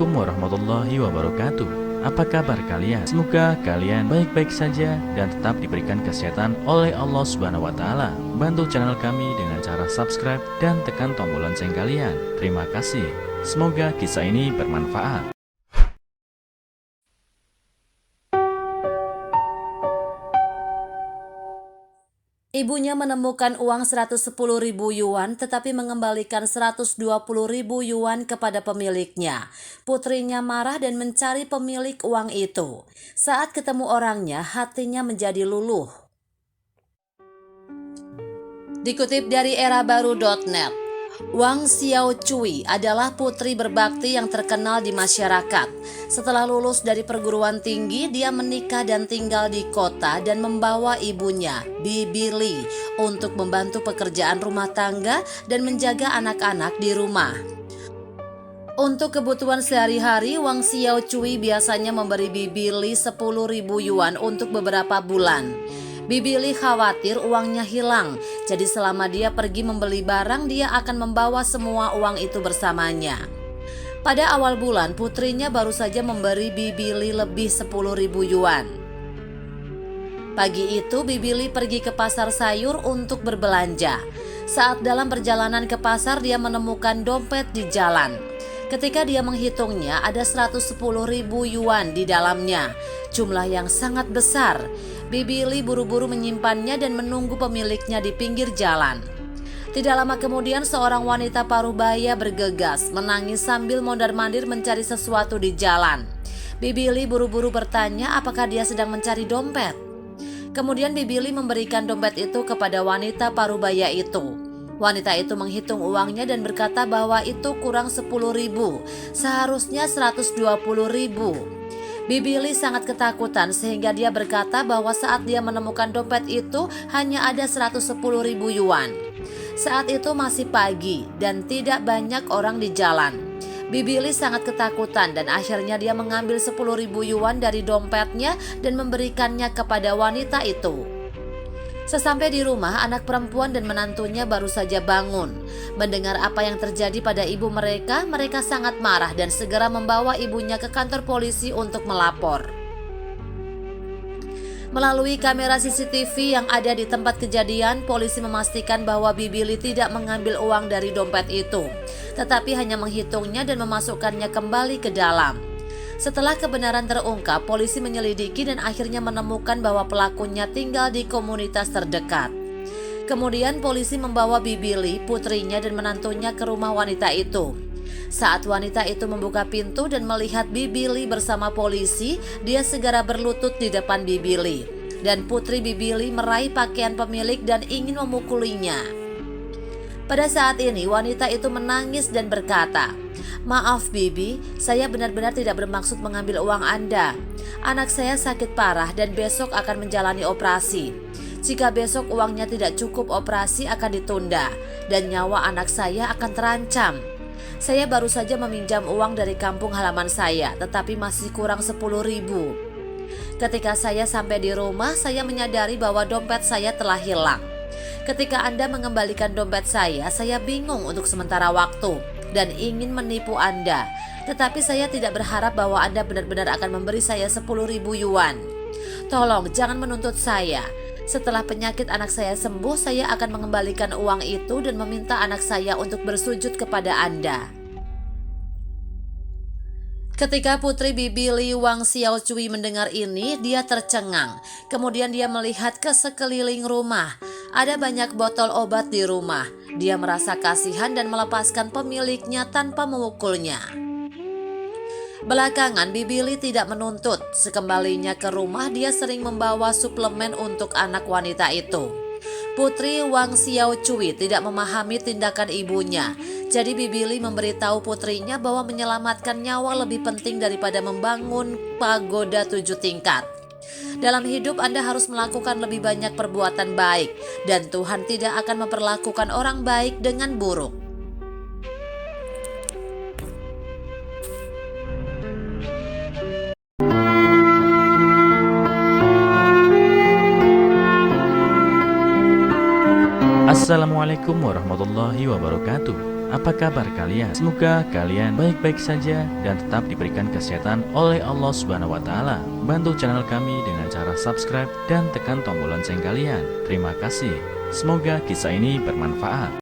Assalamualaikum warahmatullahi wabarakatuh. Apa kabar kalian? Semoga kalian baik-baik saja dan tetap diberikan kesehatan oleh Allah Subhanahu wa taala. Bantu channel kami dengan cara subscribe dan tekan tombol lonceng kalian. Terima kasih. Semoga kisah ini bermanfaat. Ibunya menemukan uang 110.000 yuan tetapi mengembalikan 120.000 yuan kepada pemiliknya. Putrinya marah dan mencari pemilik uang itu. Saat ketemu orangnya, hatinya menjadi luluh. Dikutip dari erabaru.net, Wang Xiaochui adalah putri berbakti yang terkenal di masyarakat. Setelah lulus dari perguruan tinggi, dia menikah dan tinggal di kota dan membawa ibunya, Bibi Li, untuk membantu pekerjaan rumah tangga dan menjaga anak-anak di rumah. Untuk kebutuhan sehari-hari, Wang Xiaochui biasanya memberi Bibi Li 10.000 yuan untuk beberapa bulan. Bibi Li khawatir uangnya hilang, jadi selama dia pergi membeli barang, dia akan membawa semua uang itu bersamanya. Pada awal bulan, putrinya baru saja memberi Bibi Li lebih 10.000 yuan. Pagi itu, Bibi Li pergi ke pasar sayur untuk berbelanja. Saat dalam perjalanan ke pasar, dia menemukan dompet di jalan. Ketika dia menghitungnya, ada 110.000 yuan di dalamnya, jumlah yang sangat besar. Bibi Li buru-buru menyimpannya dan menunggu pemiliknya di pinggir jalan. Tidak lama kemudian seorang wanita parubaya bergegas, menangis sambil mondar-mandir mencari sesuatu di jalan. Bibi Li buru-buru bertanya apakah dia sedang mencari dompet. Kemudian Bibi Li memberikan dompet itu kepada wanita parubaya itu. Wanita itu menghitung uangnya dan berkata bahwa itu kurang 10.000, seharusnya 120.000. Bibi Li sangat ketakutan sehingga dia berkata bahwa saat dia menemukan dompet itu hanya ada 110.000 yuan. Saat itu masih pagi dan tidak banyak orang di jalan. Bibi Li sangat ketakutan dan akhirnya dia mengambil 10.000 yuan dari dompetnya dan memberikannya kepada wanita itu. Sesampai di rumah, anak perempuan dan menantunya baru saja bangun. Mendengar apa yang terjadi pada ibu mereka, mereka sangat marah dan segera membawa ibunya ke kantor polisi untuk melapor. Melalui kamera CCTV yang ada di tempat kejadian, polisi memastikan bahwa Bibi Li tidak mengambil uang dari dompet itu, tetapi hanya menghitungnya dan memasukkannya kembali ke dalam. Setelah kebenaran terungkap, polisi menyelidiki dan akhirnya menemukan bahwa pelakunya tinggal di komunitas terdekat. Kemudian polisi membawa Bibi Li, putrinya dan menantunya ke rumah wanita itu. Saat wanita itu membuka pintu dan melihat Bibi Li bersama polisi, dia segera berlutut di depan Bibi Li. Dan putri Bibi Li meraih pakaian pemilik dan ingin memukulinya. Pada saat ini wanita itu menangis dan berkata, "Maaf Bibi, saya benar-benar tidak bermaksud mengambil uang Anda. Anak saya sakit parah dan besok akan menjalani operasi. Jika besok uangnya tidak cukup, operasi akan ditunda dan nyawa anak saya akan terancam. Saya baru saja meminjam uang dari kampung halaman saya, tetapi masih kurang 10.000. Ketika saya sampai di rumah, saya menyadari bahwa dompet saya telah hilang. Ketika Anda mengembalikan dompet saya bingung untuk sementara waktu dan ingin menipu Anda. Tetapi saya tidak berharap bahwa Anda benar-benar akan memberi saya 10.000 yuan. Tolong jangan menuntut saya. Setelah penyakit anak saya sembuh, saya akan mengembalikan uang itu dan meminta anak saya untuk bersujud kepada Anda." Ketika putri Bibi Li, Wang Xiaochui, mendengar ini, dia tercengang. Kemudian dia melihat ke sekeliling rumah. Ada banyak botol obat di rumah. Dia merasa kasihan dan melepaskan pemiliknya tanpa memukulnya. Belakangan Bibi Li tidak menuntut. Sekembalinya ke rumah, dia sering membawa suplemen untuk anak wanita itu. Putri Wang Xiaochui tidak memahami tindakan ibunya. Jadi Bibi Li memberitahu putrinya bahwa menyelamatkan nyawa lebih penting daripada membangun pagoda 7 tingkat. Dalam hidup Anda harus melakukan lebih banyak perbuatan baik, dan Tuhan tidak akan memperlakukan orang baik dengan buruk. Assalamualaikum warahmatullahi wabarakatuh. Apa kabar kalian? Semoga kalian baik-baik saja dan tetap diberikan kesehatan oleh Allah Subhanahu wa taala. Bantu channel kami dengan cara subscribe dan tekan tombol lonceng kalian. Terima kasih. Semoga kisah ini bermanfaat.